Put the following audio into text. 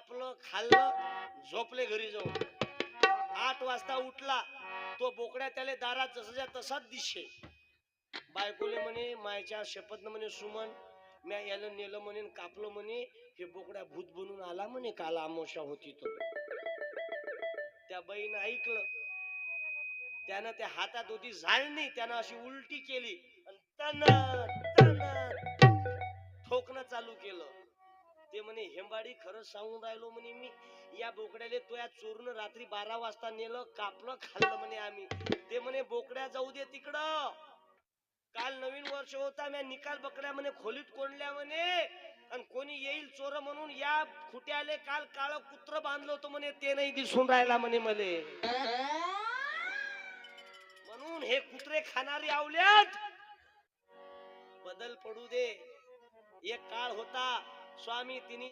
कापलं खाल्लं झोपले घरी जाऊन. 8 वाजता उठला तो बोकड्या त्याला दारात जसाच्या तसाच दिसे. बायकोले म्हणे मायच्या शपथ म्हणे सुमन म्या याला नेलं म्हणे कापलं म्हणे हे बोकड्या भूत बनून आला म्हणे काल अमावस्या होती तो. त्या बाईनं ऐकलं. त्यानं त्या हातात होती झाडणी त्यानं अशी उलटी केली आणि ठोकणं चालू केलं. ते म्हणे हेंबाडी खरंच सांगून राहिलो म्हणे मी या बोकड्याले तो या चोरून रात्री 12 वाजता नेलं कापलं खाल्लं म्हणे आम्ही. ते म्हणे बोकड्या जाऊ दे तिकडं. काल नवीन वर्ष होता म्या निकाल बकड्या म्हणे खोलीत कोंडल्या म्हणे आणि कोणी येईल चोर म्हणून या खुट्याले काल काळं कुत्र बांधलं होतं म्हणे ते नाही दिसून राहिला म्हणे मले. म्हणून हे कुत्रे खाणारी आवल्यात बदल पडू दे. एक काळ होता स्वामी तिन्ही